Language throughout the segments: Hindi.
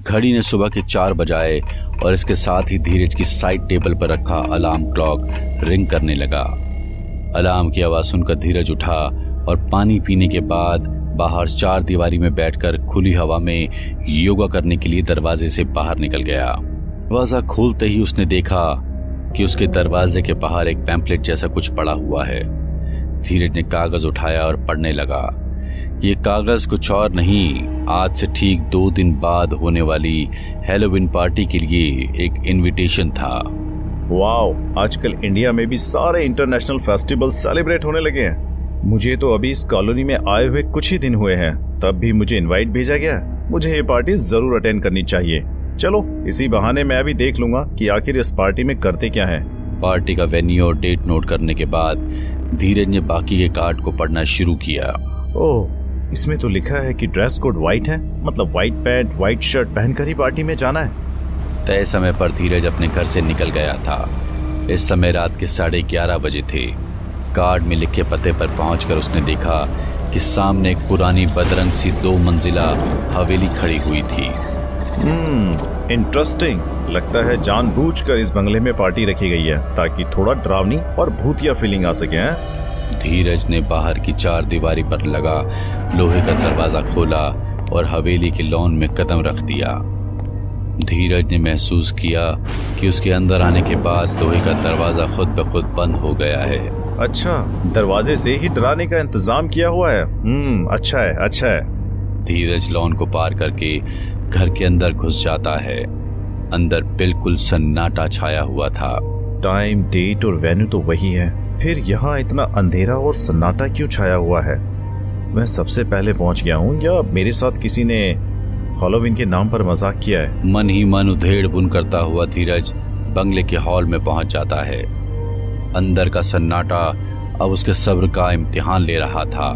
घड़ी ने सुबह के 4 बजाए और इसके साथ ही धीरज की साइड टेबल पर रखा अलार्म क्लॉक रिंग करने लगा। अलार्म की आवाज सुनकर धीरज उठा और पानी पीने के बाद बाहर 4 दीवारी में बैठकर खुली हवा में योगा करने के लिए दरवाजे से बाहर निकल गया। दरवाजा खोलते ही उसने देखा कि उसके दरवाजे के बाहर एक पैम्पलेट जैसा कुछ पड़ा हुआ है। धीरज ने कागज उठाया और पढ़ने लगा। ये कागज कुछ और नहीं, आज से ठीक 2 दिन बाद होने वाली हैलोवीन पार्टी के लिए एक इनविटेशन था। वाओ, आजकल इंडिया में भी सारे इंटरनेशनल फेस्टिवल सेलिब्रेट होने लगे हैं। मुझे तो अभी इस कॉलोनी में आए हुए कुछ ही दिन हुए हैं, तब भी मुझे इनवाइट भेजा गया। मुझे ये पार्टी जरूर अटेंड करनी चाहिए। चलो, इसी बहाने मैं अभी देख लूंगा कि आखिर इस पार्टी में करते क्या है। पार्टी का वेन्यू और डेट नोट करने के बाद धीरज ने बाकी के कार्ड को पढ़ना शुरू किया। ओह, इसमें तो लिखा है कि ड्रेस कोड व्हाइट है, मतलब व्हाइट पैंट व्हाइट शर्ट पहनकर ही पार्टी में जाना है। तय समय पर धीरज अपने घर से निकल गया था। इस समय रात के 11:30 बजे थे। कार्ड में लिखे पते पर पहुंचकर उसने देखा कि सामने एक पुरानी बदरंग सी 2 मंजिला हवेली खड़ी हुई थी। इंटरेस्टिंग। लगता है जानबूझकर इस बंगले में पार्टी रखी गई है ताकि थोड़ा डरावनी और भूतिया फीलिंग आ सके। धीरज ने बाहर की 4 दीवारी पर लगा लोहे का दरवाजा खोला और हवेली के लॉन में कदम रख दिया। धीरज ने महसूस किया कि उसके अंदर आने के बाद लोहे का दरवाजा खुद ब खुद बंद हो गया है। अच्छा, दरवाजे से ही डराने का इंतजाम किया हुआ है। अच्छा है, अच्छा है। धीरज लॉन को पार करके घर के अंदर घुस जाता है। अंदर बिल्कुल सन्नाटा छाया हुआ था। टाइम, डेट और वेन्यू तो वही है, फिर यहाँ इतना अंधेरा और सन्नाटा क्यों छाया हुआ है? मैं सबसे पहले पहुँच गया हूँ या मेरे साथ किसी ने हैलोवीन के नाम पर मजाक किया है? मन ही मन उधेड़ बुन करता हुआ धीरज बंगले के हॉल में पहुंच जाता है। अंदर का सन्नाटा अब उसके सब्र का इम्तिहान ले रहा था।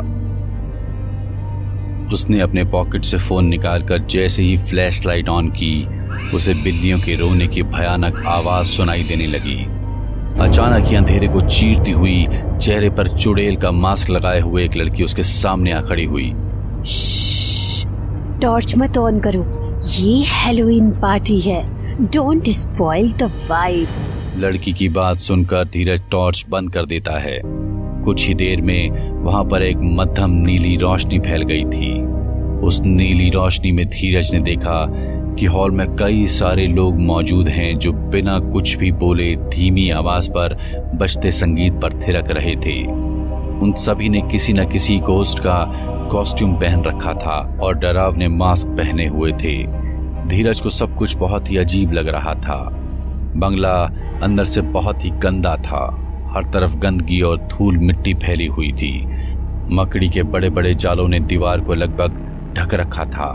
उसने अपने पॉकेट से फोन निकालकर जैसे ही फ्लैश लाइट ऑन की, उसे बिल्लियों के रोने की भयानक आवाज सुनाई देने लगी। अचानक ही अंधेरे को चीरती हुई चेहरे पर चुड़ैल का मास्क लगाए हुए एक लड़की उसके सामने आ खड़ी हुई। टॉर्च मत ऑन करो, ये हैलोवीन पार्टी है। Don't spoil the vibe. लड़की की बात सुनकर धीरज टॉर्च बंद कर देता है। कुछ ही देर में वहां पर एक मध्यम नीली रोशनी फैल गई थी। उस नीली रोशनी में धीरज ने देखा कि हॉल में कई सारे लोग मौजूद हैं जो बिना कुछ भी बोले धीमी आवाज पर बजते संगीत पर थिरक रहे थे। उन सभी ने किसी न किसी घोस्ट का कॉस्ट्यूम पहन रखा था और डरावने मास्क पहने हुए थे। धीरज को सब कुछ बहुत ही अजीब लग रहा था। बंगला अंदर से बहुत ही गंदा था। हर तरफ गंदगी और धूल मिट्टी फैली हुई थी। मकड़ी के बड़े बड़े जालों ने दीवार को लगभग ढक रखा था।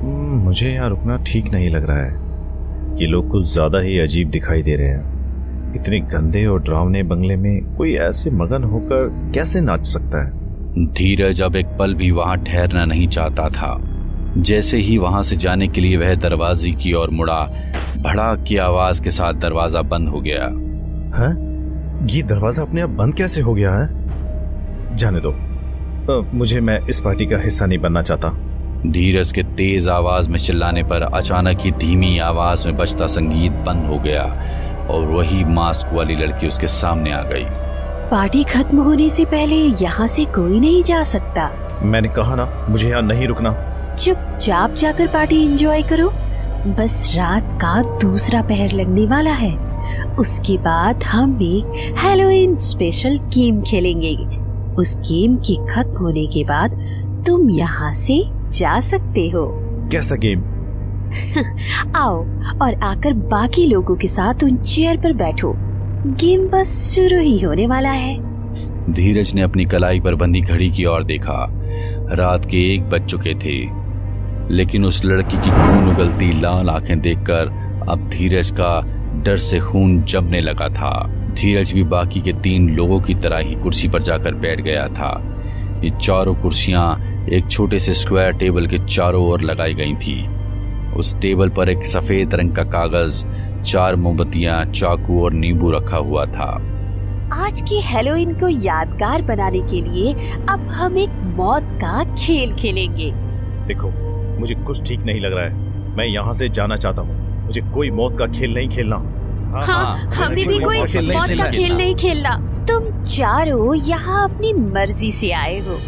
मुझे यहाँ रुकना ठीक नहीं लग रहा है। ये लोग कुछ ज्यादा ही अजीब दिखाई दे रहे हैं। इतने गंदे और डरावने बंगले में कोई ऐसे मगन होकर कैसे नाच सकता है? धीरज अब एक पल भी वहां ठहरना नहीं चाहता था। जैसे ही वहां से जाने के लिए वह दरवाजे की ओर मुड़ा, भड़ाक की आवाज के साथ दरवाजा बंद हो गया। हाँ? ये दरवाजा अपने आप बंद कैसे हो गया है? जाने दो, मैं इस पार्टी का हिस्सा नहीं बनना चाहता। धीरज के तेज आवाज में चिल्लाने पर अचानक ही धीमी आवाज में बजता संगीत बंद हो गया और वही मास्क वाली लड़की उसके सामने आ गई। पार्टी खत्म होने से पहले यहाँ से कोई नहीं जा सकता। मैंने कहा ना, मुझे यहाँ नहीं रुकना। चुपचाप जाकर पार्टी एंजॉय करो। बस रात का दूसरा पहर लगने वाला है। उसके बाद हम एक हैलोवीन स्पेशल गेम खेलेंगे। उस गेम के खत्म होने के बाद तुम यहाँ से जा सकते हो। कैसा गेम? आओ और आकर बाकी लोगों के साथ उन चेयर पर बैठो। गेम बस शुरू ही होने वाला है। धीरज ने अपनी कलाई पर बंधी घड़ी की ओर देखा। रात के 1 बज चुके थे, लेकिन उस लड़की की खून उगलती लाल आंखें देखकर अब धीरज का डर से खून जमने लगा था। धीरज भी बाकी के 3 लोगों की तरह ही कुर्सी पर जाकर बैठ गया था। ये चारों कुर्सियां एक छोटे से स्क्वायर टेबल के चारों ओर लगाई गई थी। उस टेबल पर एक सफेद रंग का कागज, 4 मोमबत्तियां, चाकू और नींबू रखा हुआ था। आज के हेलोइन को यादगार बनाने के लिए अब हम एक मौत का खेल खेलेंगे। देखो, मुझे कुछ ठीक नहीं लग रहा है। मैं यहाँ से जाना चाहता हूँ। मुझे कोई मौत का खेल नहीं खेलना। हाँ, हमें भी कोई मौत का खेल नहीं खेलना। तुम चारों यहाँ अपनी मर्जी से आए हो।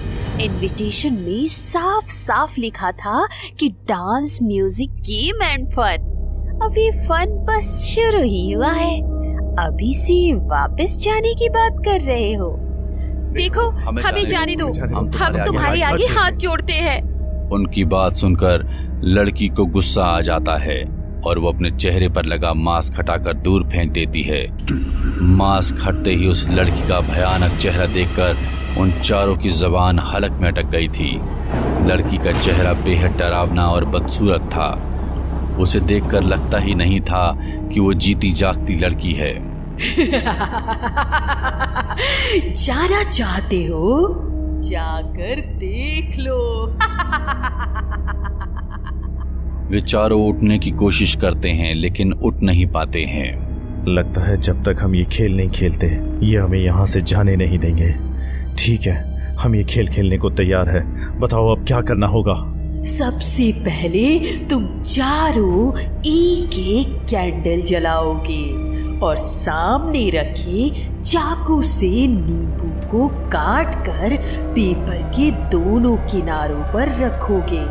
इनविटेशन में साफ साफ लिखा था कि dance, music, game and fun. अभी फन बस शुरू ही हुआ है, अभी से वापस जाने की बात कर रहे हो। देखो, हमें जाने दो। हम तुम्हारे आगे हाथ जोड़ते हैं। उनकी बात सुनकर लड़की को गुस्सा आ जाता है और वो अपने चेहरे पर लगा मास्क हटाकर दूर फेंक देती है। मास्क हटते ही उस लड़की का भयानक चेहरा देखकर उन चारों की जुबान हलक में अटक गई थी। लड़की का चेहरा बेहद डरावना और बदसूरत था। उसे देखकर लगता ही नहीं था कि वो जीती जागती लड़की है। जाना चाहते हो? जाकर देख लो। वे चारों उठने की कोशिश करते हैं लेकिन उठ नहीं पाते हैं। लगता है जब तक हम ये खेल नहीं खेलते, ये हमें यहाँ से जाने नहीं देंगे। ठीक है, हम ये खेल खेलने को तैयार है। बताओ अब क्या करना होगा? सबसे पहले तुम चारों एक एक कैंडल जलाओगे और सामने रखे चाकू से नींबू को काट कर पेपर के दोनों किनारों पर रखोगे।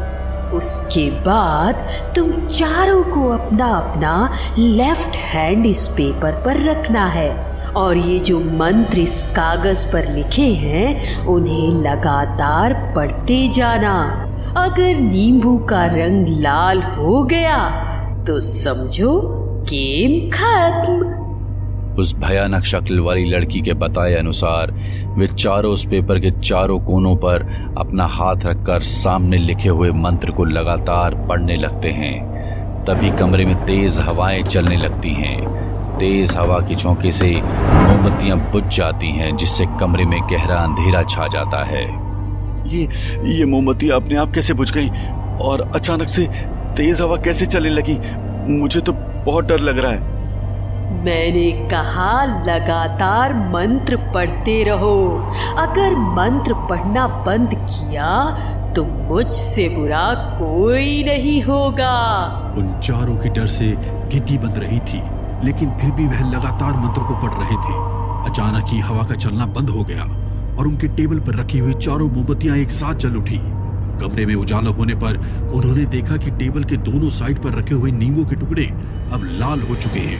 उसके बाद तुम चारों को अपना अपना लेफ्ट हैंड इस पेपर पर रखना है और ये जो मंत्र इस कागज पर लिखे हैं उन्हें लगातार पढ़ते जाना। अगर नींबू का रंग लाल हो गया तो समझो गेम खत्म। उस भयानक शक्ल वाली लड़की के बताए अनुसार वे चारों उस पेपर के चारों कोनों पर अपना हाथ रखकर सामने लिखे हुए मंत्र को लगातार पढ़ने लगते हैं। तभी कमरे में तेज हवाएं चलने लगती हैं। तेज हवा के झोंके से मोमबत्तियां बुझ जाती हैं, जिससे कमरे में गहरा अंधेरा छा जाता है। ये मोमबत्तियां अपने आप कैसे बुझ गई और अचानक से तेज हवा कैसे चलने लगी? मुझे तो बहुत डर लग रहा है। मैंने कहा लगातार मंत्र पढ़ते रहो। अगर मंत्र पढ़ना बंद किया तो मुझसे बुरा कोई नहीं होगा। उन चारों के डर से गिग्गी बंद रही थी, लेकिन फिर भी वह लगातार मंत्र को पढ़ रहे थे। अचानक ही हवा का चलना बंद हो गया और उनके टेबल पर रखी हुई चारों मोमबत्तियां एक साथ जल उठी। कमरे में उजाला होने पर उन्होंने देखा कि टेबल के दोनों साइड पर रखे हुए नींबू के टुकड़े अब लाल हो चुके हैं।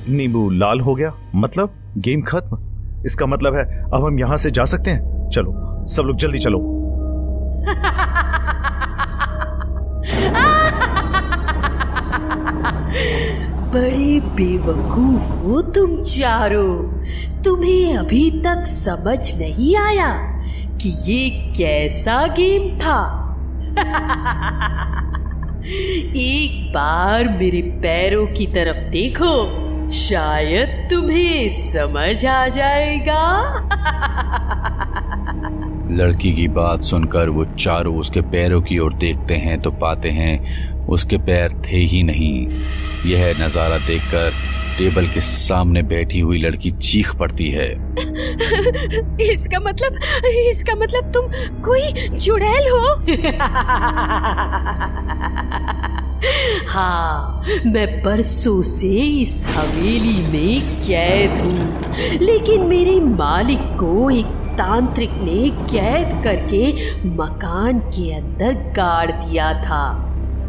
नींबू लाल हो गया मतलब गेम खत्म। इसका मतलब है अब हम यहाँ से जा सकते हैं। चलो सब लोग जल्दी चलो। बड़े बेवकूफ हो तुम चारों। तुम्हें अभी तक समझ नहीं आया कि ये कैसा गेम था। एक बार मेरे पैरों की तरफ देखो, शायद तुम्हें समझ आ जाएगा। लड़की की बात सुनकर वो चारों उसके पैरों की ओर देखते हैं तो पाते हैं उसके पैर थे ही नहीं। यह नजारा देखकर टेबल के सामने बैठी हुई लड़की चीख पड़ती है। इसका मतलब तुम कोई चुड़ैल हो। हाँ, मैं परसों से इस हवेली में कैद हूँ, लेकिन मेरे मालिक को एक तांत्रिक ने कैद करके मकान के अंदर गाड़ दिया था।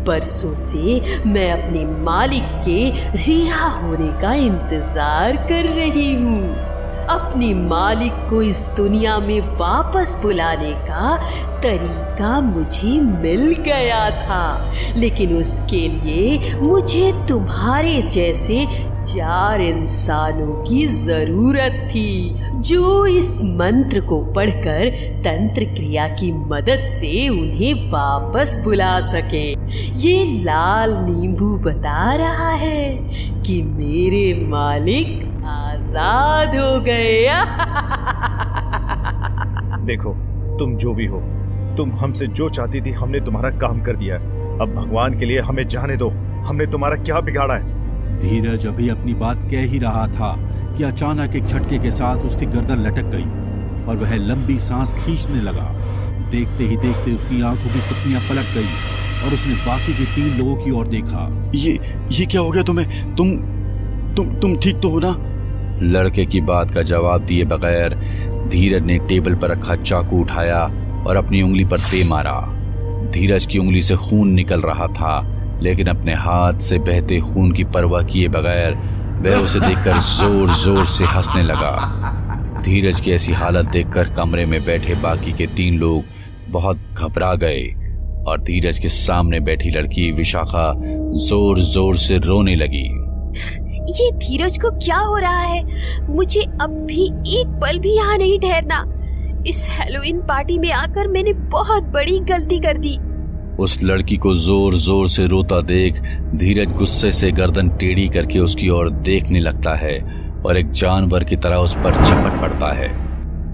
परसों से मैं अपने मालिक के रिहा होने का इंतजार कर रही हूँ। अपने मालिक को इस दुनिया में वापस बुलाने का तरीका मुझे मिल गया था, लेकिन उसके लिए मुझे तुम्हारे जैसे 4 इंसानों की जरूरत थी, जो इस मंत्र को पढ़कर तंत्र क्रिया की मदद से उन्हें वापस बुला सके। ये लाल नींबू बता रहा है कि मेरे मालिक आजाद हो गए। देखो, तुम जो भी हो, तुम हमसे जो चाहती थी हमने तुम्हारा काम कर दिया। अब भगवान के लिए हमें जाने दो। हमने तुम्हारा क्या बिगाड़ा है? धीरज अभी अपनी बात कह ही रहा था कि अचानक एक झटके के साथ उसकी गर्दन लटक गई और वह लंबी सांस खींचने लगा। देखते ही देखते उसकी आंखों की पत्तियां पलट गई और उसने बाकी के 3 लोगों की ओर देखा। ये क्या हो गया तुम्हें? तुम ठीक तो हो ना? लड़के की बात का जवाब दिए बगैर धीरज ने टेबल पर रखा चाकू उठाया और अपनी उंगली पर दे मारा। धीरज की उंगली से खून निकल रहा था, लेकिन अपने हाथ से बहते खून की परवाह किए बगैर वह उसे देखकर जोर जोर से हंसने लगा। धीरज की ऐसी हालत देखकर कमरे में बैठे बाकी के 3 लोग बहुत घबरा गए और धीरज के सामने बैठी लड़की विशाखा जोर जोर से रोने लगी। ये धीरज को क्या हो रहा है? मुझे अब भी एक पल भी यहाँ नहीं ठहरना। इस हैलोवीन पार्टी में आकर मैंने बहुत बड़ी गलती कर दी। उस लड़की को जोर जोर से रोता देख धीरज गुस्से से गर्दन टेढ़ी करके उसकी ओर देखने लगता है और एक जानवर की तरह उस पर झपट पड़ता है।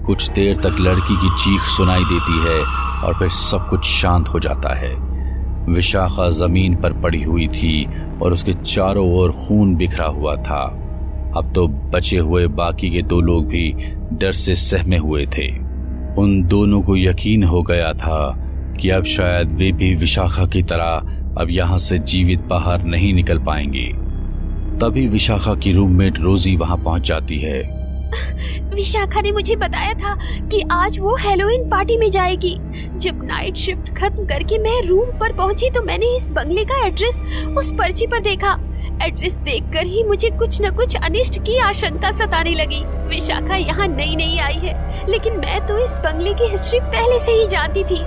कुछ देर तक लड़की की चीख सुनाई देती है और फिर सब कुछ शांत हो जाता है। विशाखा जमीन पर पड़ी हुई थी और उसके चारों ओर खून बिखरा हुआ था। अब तो बचे हुए बाकी के 2 लोग भी डर से सहमे हुए थे। उन दोनों को यकीन हो गया था कि अब शायद वे भी विशाखा की तरह अब यहाँ से जीवित बाहर नहीं निकल पाएंगे। तभी विशाखा की रूममेट रोजी वहां पहुंच जाती है। विशाखा ने मुझे बताया था कि आज वो हैलोवीन पार्टी में जाएगी। जब नाइट शिफ्ट खत्म करके मैं रूम पर पहुंची तो मैंने इस बंगले का एड्रेस उस पर्ची पर देखा। एड्रेस देखकर ही मुझे कुछ न कुछ अनिष्ट की आशंका सताने लगी। विशाखा यहाँ नई आई है, लेकिन मैं तो इस बंगले की हिस्ट्री पहले से ही जानती थी,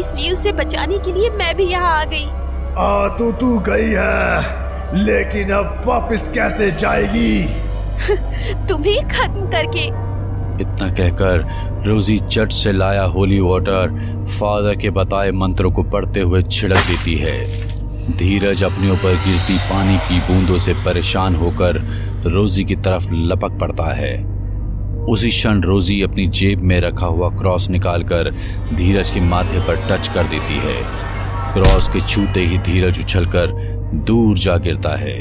इसलिए उसे बचाने के लिए मैं भी यहाँ आ गई। तो तू गई है, लेकिन अब वापस कैसे जाएगी? तुम्हें खत्म करके। इतना कहकर रोजी चट से लाया होली वाटर फादर के बताए मंत्रों को पढ़ते हुए छिड़क देती है। धीरज अपने ऊपर गिरती पानी की बूंदों से परेशान होकर रोजी की तरफ लपक पड़ता है। उसी क्षण रोजी अपनी जेब में रखा हुआ क्रॉस निकालकर धीरज के माथे पर टच कर देती है। क्रॉस के छूते ही धीरज उछलकर दूर जा गिरता है।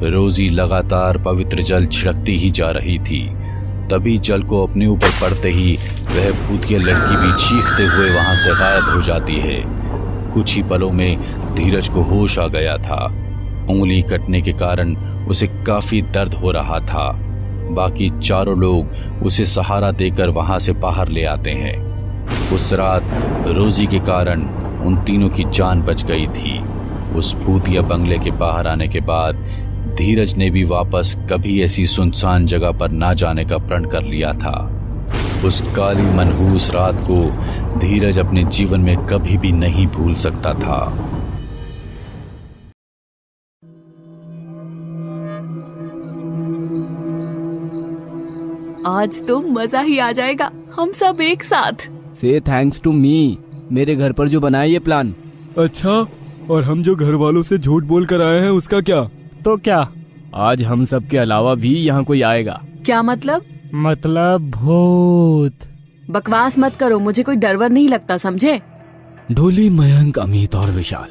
रोजी लगातार पवित्र जल छिड़कती ही जा रही थी। तभी जल को अपने ऊपर पड़ते ही वह भूतिया लड़की भी चीखते हुए वहां से गायब हो जाती है। कुछ ही पलों में धीरज को होश आ गया था। उंगली कटने के कारण उसे काफी दर्द हो रहा था। बाकी 4 लोग उसे सहारा देकर वहां से बाहर ले आते हैं। उस रात रोजी के कारण उन तीनों की जान बच गई थी। उस भूतिया बंगले के बाहर आने के बाद धीरज ने भी वापस कभी ऐसी सुनसान जगह पर ना जाने का प्रण कर लिया था। उस काली मनहूस रात को धीरज अपने जीवन में कभी भी नहीं भूल सकता था। आज तो मजा ही आ जाएगा, हम सब एक साथ। से थैंक्स टू मी, मेरे घर पर जो बनाया ये प्लान। अच्छा, और हम जो घर वालों से झूठ बोल कर आए हैं उसका क्या? तो क्या आज हम सब के अलावा भी यहाँ कोई आएगा? क्या मतलब? मतलब भूत। बकवास मत करो, मुझे कोई डरवर नहीं लगता, समझे? ढोली, मयंक, अमित और विशाल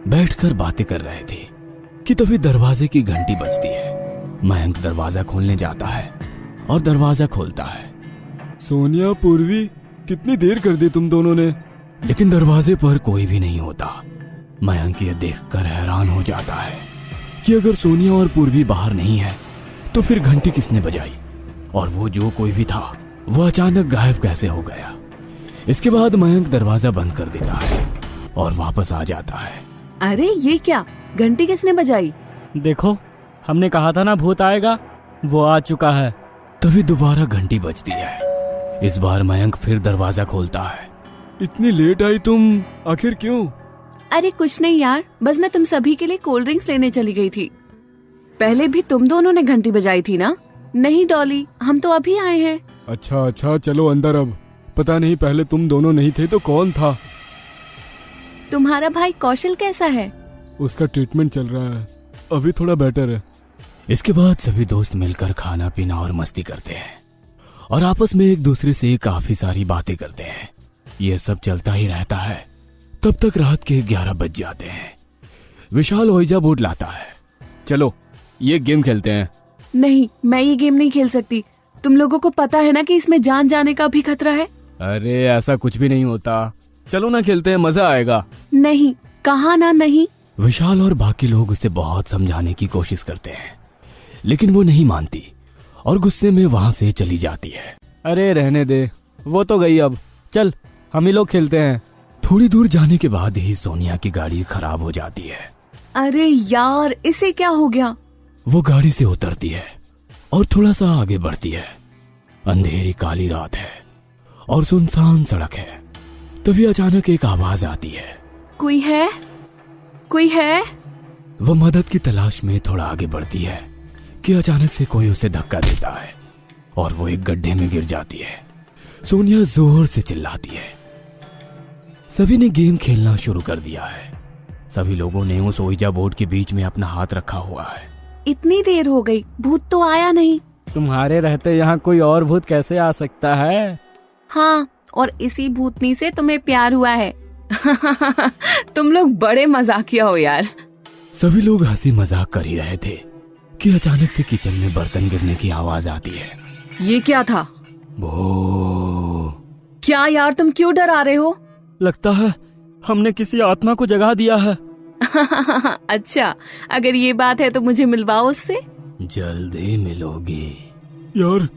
बैठकर बातें कर रहे थे कि तभी दरवाजे की घंटी बजती है। मयंक दरवाजा खोलने जाता है और दरवाजा खोलता है। सोनिया, पूर्वी, कितनी देर कर दी तुम दोनों ने? लेकिन दरवाजे पर कोई भी नहीं होता। मयंक ये देखकर हैरान हो जाता है कि अगर सोनिया और पूर्वी बाहर नहीं है तो फिर घंटी किसने बजाई, और वो जो कोई भी था वो अचानक गायब कैसे हो गया। इसके बाद मयंक दरवाजा बंद कर देता है और वापस आ जाता है। अरे ये क्या, घंटी किसने बजाई? देखो, हमने कहा था ना भूत आएगा, वो आ चुका है। तभी दोबारा घंटी बजती है। इस बार मयंक फिर दरवाजा खोलता है। इतनी लेट आई तुम, आखिर क्यों? अरे कुछ नहीं यार, बस मैं तुम सभी के लिए कोल्ड ड्रिंक्स लेने चली गई थी। पहले भी तुम दोनों ने घंटी बजाई थी ना? नहीं डॉली, हम तो अभी आए हैं। अच्छा, चलो अंदर अब। पता नहीं पहले तुम दोनों नहीं थे तो कौन था? तुम्हारा भाई कौशल कैसा है? उसका ट्रीटमेंट चल रहा है, अभी थोड़ा बेटर है। इसके बाद सभी दोस्त मिलकर खाना पीना और मस्ती करते हैं और आपस में एक दूसरे से काफी सारी बातें करते हैं। ये सब चलता ही रहता है। तब तक रात के 11 बज जाते हैं। विशाल ओइजा बोर्ड लाता है। चलो ये गेम खेलते हैं। नहीं, मैं ये गेम नहीं खेल सकती। तुम लोगों को पता है ना कि इसमें जान जाने का भी खतरा है। अरे ऐसा कुछ भी नहीं होता, चलो ना खेलते हैं, मजा आएगा। नहीं, कहा ना नहीं। विशाल और बाकी लोग उसे बहुत समझाने की कोशिश करते हैं, लेकिन वो नहीं मानती और गुस्से में वहाँ से चली जाती है। अरे रहने दे, वो तो गई, अब चल हम ही लोग खेलते हैं। थोड़ी दूर जाने के बाद ही सोनिया की गाड़ी खराब हो जाती है। अरे यार, इसे क्या हो गया? वो गाड़ी से उतरती है और थोड़ा सा आगे बढ़ती है। अंधेरी काली रात है और सुनसान सड़क है। तभी अचानक एक आवाज आती है, कोई है? कोई है? वो मदद की तलाश में थोड़ा आगे बढ़ती है कि अचानक से कोई उसे धक्का देता है और वो एक गड्ढे में गिर जाती है। सोनिया जोर से चिल्लाती है। सभी ने गेम खेलना शुरू कर दिया है। सभी लोगों ने उस ओइजा बोर्ड के बीच में अपना हाथ रखा हुआ है। इतनी देर हो गई, भूत तो आया नहीं। तुम्हारे रहते यहाँ कोई और भूत कैसे आ सकता है? हाँ, और इसी भूतनी से तुम्हें प्यार हुआ है। तुम लोग बड़े मजाकिया हो यार। सभी लोग हंसी मजाक कर ही रहे थे कि अचानक से किचन में बर्तन गिरने की आवाज आती है। ये क्या था? वो क्या यार, तुम क्यों डरा रहे हो? लगता है हमने किसी आत्मा को जगा दिया है। अच्छा, अगर ये बात है तो मुझे मिलवाओ उससे। जल्दी मिलोगे। यार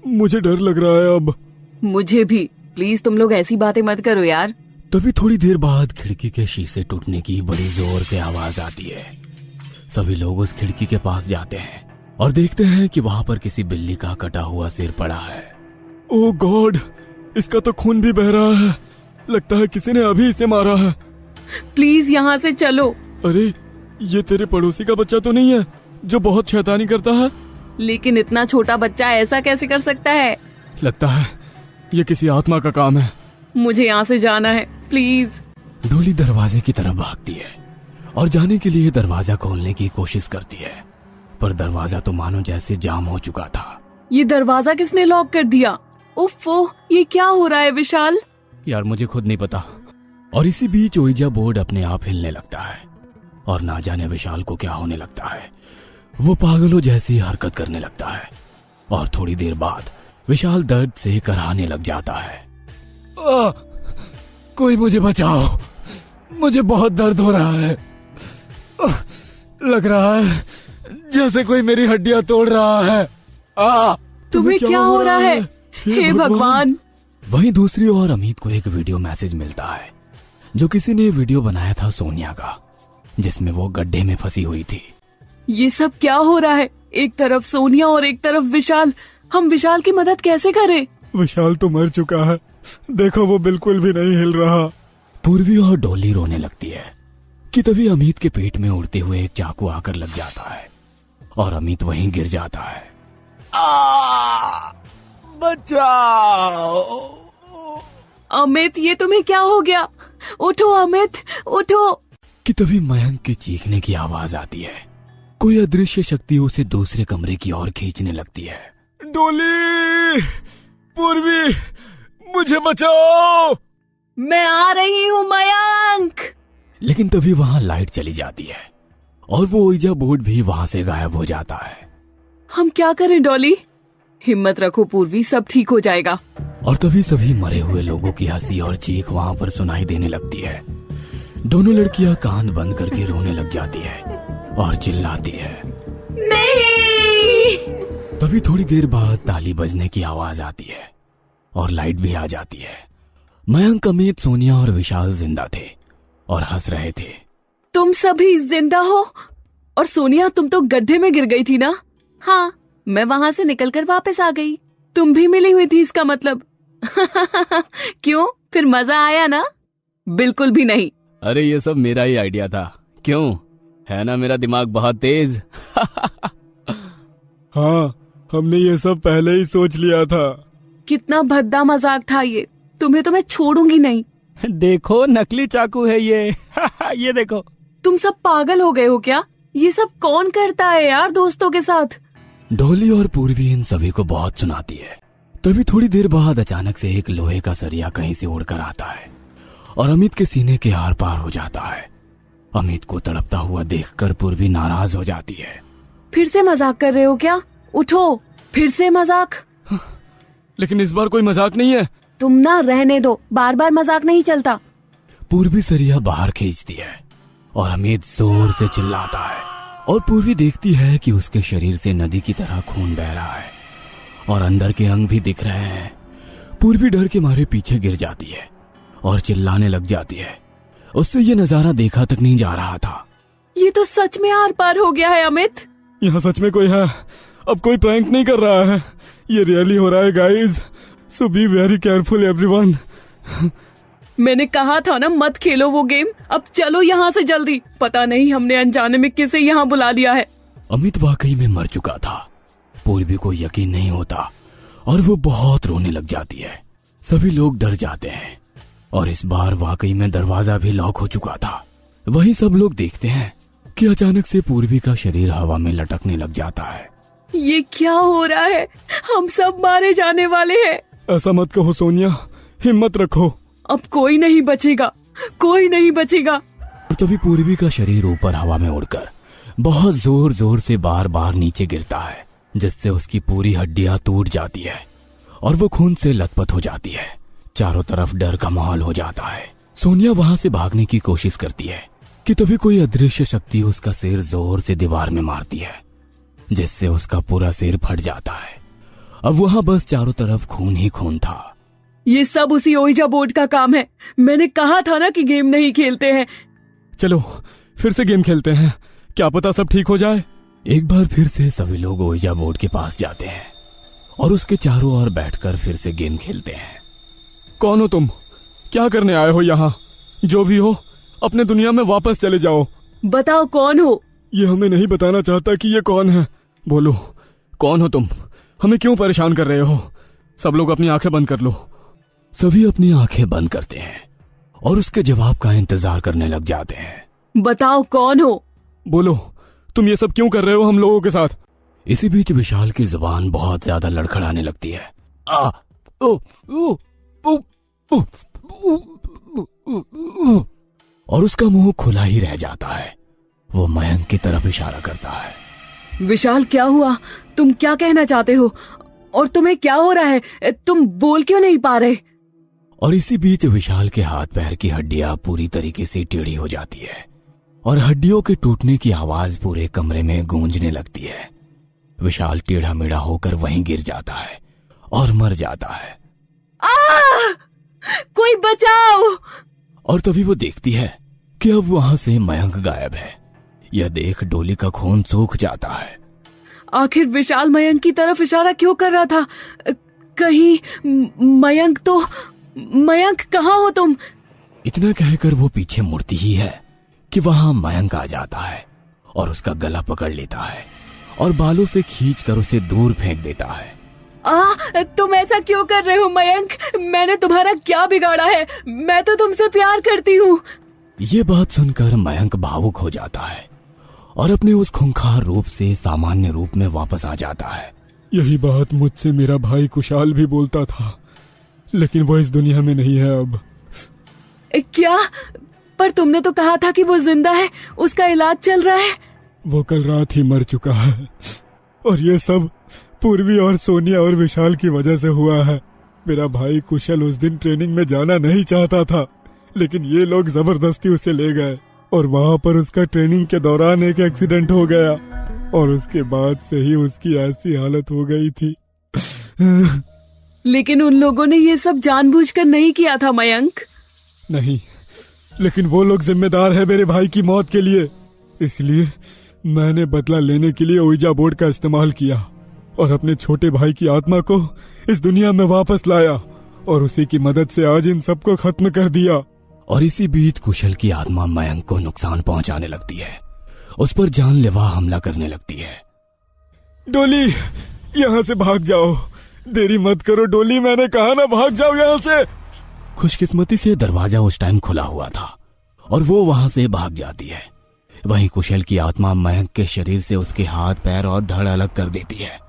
मुझे डर लग रहा है अब। मुझे भी। प्लीज तुम लोग ऐसी बातें मत करो यार। तभी थोड़ी देर बाद खिड़की के शीशे टूटने की बड़ी जोर से आवाज आती है। सभी लोग उस खिड़की के पास जाते हैं और देखते हैं कि वहाँ पर किसी बिल्ली का कटा हुआ सिर पड़ा है। ओह गॉड, इसका तो खून भी बह रहा है। लगता है किसी ने अभी इसे मारा है। प्लीज यहाँ से चलो। अरे ये तेरे पड़ोसी का बच्चा तो नहीं है जो बहुत शैतानी करता है? लेकिन इतना छोटा बच्चा ऐसा कैसे कर सकता है? लगता है ये किसी आत्मा का काम है। मुझे यहाँ से जाना है, प्लीज। डोली दरवाजे की तरफ भागती है और जाने के लिए दरवाजा खोलने की कोशिश करती है, पर दरवाजा तो मानो जैसे जाम हो चुका था। ये दरवाजा किसने लॉक कर दिया? उफ़, ये क्या हो रहा है विशाल? यार मुझे खुद नहीं पता। और इसी बीच ओइजा बोर्ड अपने आप हिलने लगता है और ना जाने विशाल को क्या होने लगता है। वो पागलों जैसी हरकत करने लगता है और थोड़ी देर बाद विशाल दर्द से कराहने लग जाता है। कोई मुझे बचाओ, मुझे बहुत दर्द हो रहा है। लग रहा है जैसे कोई मेरी हड्डियां तोड़ रहा है। तुम्हें क्या हो रहा है? हे भगवान। वहीं दूसरी ओर अमित को एक वीडियो मैसेज मिलता है जो किसी ने वीडियो बनाया था सोनिया का, जिसमें वो गड्ढे में फंसी हुई थी। ये सब क्या हो रहा है? एक तरफ सोनिया और एक तरफ विशाल। हम विशाल की मदद कैसे करें? विशाल तो मर चुका है, देखो वो बिल्कुल भी नहीं हिल रहा। पूर्वी और डोली रोने लगती है कि तभी अमित के पेट में उड़ते हुए एक चाकू आकर लग जाता है और अमित वहीं गिर जाता है। बचाओ अमित, ये तुम्हें क्या हो गया? उठो अमित, उठो। कि तभी मयंक के चीखने की आवाज आती है। कोई अदृश्य शक्ति उसे दूसरे कमरे की ओर खींचने लगती है। डोली, पूर्वी, मुझे बचाओ। मैं आ रही हूँ मयंक। लेकिन तभी वहां लाइट चली जाती है और वो ओइजा बोर्ड भी वहां से गायब हो जाता है। हम क्या करें डॉली? हिम्मत रखो पूर्वी, सब ठीक हो जाएगा। और तभी सभी मरे हुए लोगों की हंसी और चीख वहां पर सुनाई देने लगती है। दोनों लड़कियां कान बंद करके रोने लग जाती है और चिल्लाती है, नहीं। तभी थोड़ी देर बाद ताली बजने की आवाज आती है और लाइट भी आ जाती है। मयंक, अमित, सोनिया और विशाल जिंदा थे और हंस रहे थे। तुम सभी जिंदा हो? और सोनिया, तुम तो गड्ढे में गिर गई थी ना? हाँ, मैं वहां से निकलकर वापस आ गई। तुम भी मिली हुई थी इसका मतलब। क्यों, फिर मजा आया ना? बिल्कुल भी नहीं। अरे ये सब मेरा ही आइडिया था, क्यों? है ना मेरा दिमाग बहुत तेज। हाँ, हमने ये सब पहले ही सोच लिया था। कितना भद्दा मजाक था ये। तुम्हें तो मैं छोड़ूंगी नहीं। देखो, नकली चाकू है ये। ये देखो। तुम सब पागल हो गए हो क्या? ये सब कौन करता है यार दोस्तों के साथ? डोली और पूर्वी इन सभी को बहुत सुनाती है। तभी थोड़ी देर बाद अचानक से एक लोहे का सरिया कहीं से उड़कर आता है और अमित के सीने के आर पार हो जाता है। अमित को तड़पता हुआ देखकर पूर्वी नाराज हो जाती है। फिर से मजाक कर रहे हो क्या? उठो, फिर से मजाक। लेकिन इस बार कोई मजाक नहीं है। तुम ना रहने दो, बार बार मजाक नहीं चलता। पूर्वी सरिया बाहर खींचती है और अमित जोर से चिल्लाता है और पूर्वी देखती है कि उसके शरीर से नदी की तरह खून बह रहा है और अंदर के अंग भी दिख रहे हैं। पूर्वी डर के मारे पीछे गिर जाती है और चिल्लाने लग जाती है। उससे ये नजारा देखा तक नहीं जा रहा था। ये तो सच में आर पार हो गया है अमित। यहाँ सच में कोई है, अब कोई प्रैंक नहीं कर रहा है, ये रियली हो रहा है guys, so be very careful everyone. मैंने कहा था ना मत खेलो वो गेम, अब चलो यहाँ से जल्दी। पता नहीं हमने अनजाने में किसे यहाँ बुला लिया है। अमित वाकई में मर चुका था। पूर्वी को यकीन नहीं होता और वो बहुत रोने लग जाती है। सभी लोग डर जाते हैं और इस बार वाकई में दरवाजा भी लॉक हो चुका था। वही सब लोग देखते हैं कि अचानक से पूर्वी का शरीर हवा में लटकने लग जाता है। ये क्या हो रहा है? हम सब मारे जाने वाले हैं। ऐसा मत कहो सोनिया, हिम्मत रखो। अब कोई नहीं बचेगा, कोई नहीं बचेगा। और तभी पूर्वी का शरीर ऊपर हवा में उड़कर बहुत जोर जोर से बार बार नीचे गिरता है, जिससे उसकी पूरी हड्डियां टूट जाती है और वो खून से लथपथ हो जाती है। चारों तरफ डर का माहौल हो जाता है। सोनिया वहां से भागने की कोशिश करती है कि तभी कोई अदृश्य शक्ति उसका सिर जोर से दीवार में मारती है, जिससे उसका पूरा सिर फट जाता है। अब वहां बस चारों तरफ खून ही खून था। ये सब उसी ओइजा बोर्ड का काम है। मैंने कहा था ना कि गेम नहीं खेलते हैं। चलो फिर से गेम खेलते हैं, क्या पता सब ठीक हो जाए। एक बार फिर से सभी लोग ओइजा बोर्ड के पास जाते हैं और उसके चारों ओर बैठकर फिर से गेम खेलते हैं। कौन हो तुम? क्या करने आए हो यहाँ? जो भी हो अपने दुनिया में वापस चले जाओ। बताओ कौन हो? ये हमें नहीं बताना चाहता कि ये कौन है। बोलो कौन हो तुम? हमें क्यों परेशान कर रहे हो? सब लोग अपनी आंखें बंद कर लो। सभी अपनी आंखें बंद करते हैं और उसके जवाब का इंतजार करने लग जाते हैं। बताओ कौन हो? बोलो तुम ये सब क्यों कर रहे हो हम लोगों के साथ? इसी बीच विशाल की जुबान बहुत ज्यादा लड़खड़ाने लगती है। आ, ओ, ओ, ओ, ओ, ओ, ओ, ओ, और उसका मुंह खुला ही रह जाता है। वो मयंक की तरफ इशारा करता है। विशाल क्या हुआ? तुम क्या कहना चाहते हो? और तुम्हें क्या हो रहा है? तुम बोल क्यों नहीं पा रहे? और इसी बीच विशाल के हाथ पैर की हड्डियां पूरी तरीके से टेढ़ी हो जाती है और हड्डियों के टूटने की आवाज पूरे कमरे में गूंजने लगती है। विशाल टेढ़ा मेढ़ा होकर वहीं गिर जाता है और मर जाता है। कोई बचाओ! और तभी वो देखती है कि अब वहां से मयंक गायब है। यह देख डोली का खून सूख जाता है। आखिर विशाल मयंक की तरफ इशारा क्यों कर रहा था? कहीं मयंक कहाँ हो तुम? इतना कहकर वो पीछे मुड़ती ही है कि वहां मयंक आ जाता है और उसका गला पकड़ लेता है और बालों से खींचकर उसे दूर फेंक देता है। तुम ऐसा क्यों कर रहे हो मयंक? मैंने तुम्हारा क्या बिगाड़ा है? मैं तो तुमसे प्यार करती हूँ। ये बात सुनकर मयंक भावुक हो जाता है और अपने उस खूंखार रूप से सामान्य रूप में वापस आ जाता है। यही बात मुझसे मेरा भाई कुशाल भी बोलता था, लेकिन वो इस दुनिया में नहीं है अब। क्या? पर तुमने तो कहा था कि वो जिंदा है, उसका इलाज चल रहा है। वो कल रात ही मर चुका है और ये सब पूर्वी और सोनिया और विशाल की वजह से हुआ है। मेरा भाई कुशल उस दिन ट्रेनिंग में जाना नहीं चाहता था, लेकिन ये लोग जबरदस्ती उसे ले गए और वहाँ पर उसका ट्रेनिंग के दौरान एक एक्सीडेंट हो गया और उसके बाद से ही उसकी ऐसी हालत हो गई थी। लेकिन उन लोगों ने ये सब जानबूझकर नहीं किया था मयंक। नहीं, लेकिन वो लोग जिम्मेदार है मेरे भाई की मौत के लिए, इसलिए मैंने बदला लेने के लिए ओइजा बोर्ड का इस्तेमाल किया और अपने छोटे भाई की आत्मा को इस दुनिया में वापस लाया और उसी की मदद से आज इन सबको खत्म कर दिया। और इसी बीच कुशल की आत्मा मयंक को नुकसान पहुंचाने लगती है, उस पर जानलेवा हमला करने लगती है। डोली यहाँ से भाग जाओ, देरी मत करो डोली, मैंने कहा ना भाग जाओ यहाँ से। खुशकिस्मती से दरवाजा उस टाइम खुला हुआ था और वो वहां से भाग जाती है। वहीं कुशल की आत्मा मयंक के शरीर से उसके हाथ पैर और धड़ अलग कर देती है।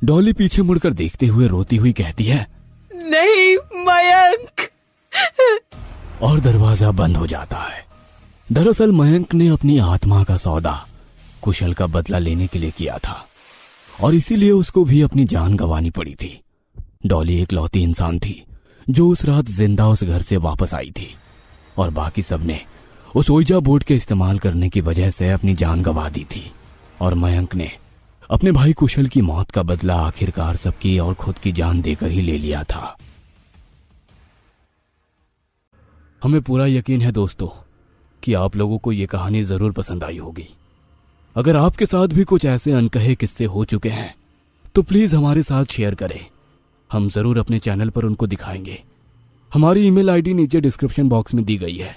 डॉली पीछे मुड़कर देखते हुए रोती हुई कहती है, नहीं मयंक। और दरवाजा बंद हो जाता है। दरअसल मयंक ने अपनी आत्मा का सौदा कुशल का बदला लेने के लिए किया था और इसीलिए उसको भी अपनी जान गंवानी पड़ी थी। डॉली एक लौती इंसान थी जो उस रात जिंदा उस घर से वापस आई थी, और बाकी सब ने उस ओइजा बोर्ड के इस्तेमाल करने की वजह से अपनी जान गंवा दी थी। और मयंक ने अपने भाई कुशल की मौत का बदला आखिरकार सबकी और खुद की जान देकर ही ले लिया था। हमें पूरा यकीन है दोस्तों कि आप लोगों को ये कहानी जरूर पसंद आई होगी। अगर आपके साथ भी कुछ ऐसे अनकहे किस्से हो चुके हैं तो प्लीज हमारे साथ शेयर करें, हम जरूर अपने चैनल पर उनको दिखाएंगे। हमारी ईमेल आईडी नीचे डिस्क्रिप्शन बॉक्स में दी गई है,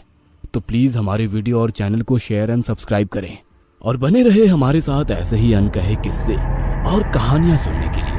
तो प्लीज हमारे वीडियो और चैनल को शेयर एंड सब्सक्राइब करें और बने रहे हमारे साथ ऐसे ही अनकहे किस्से और कहानियां सुनने के लिए।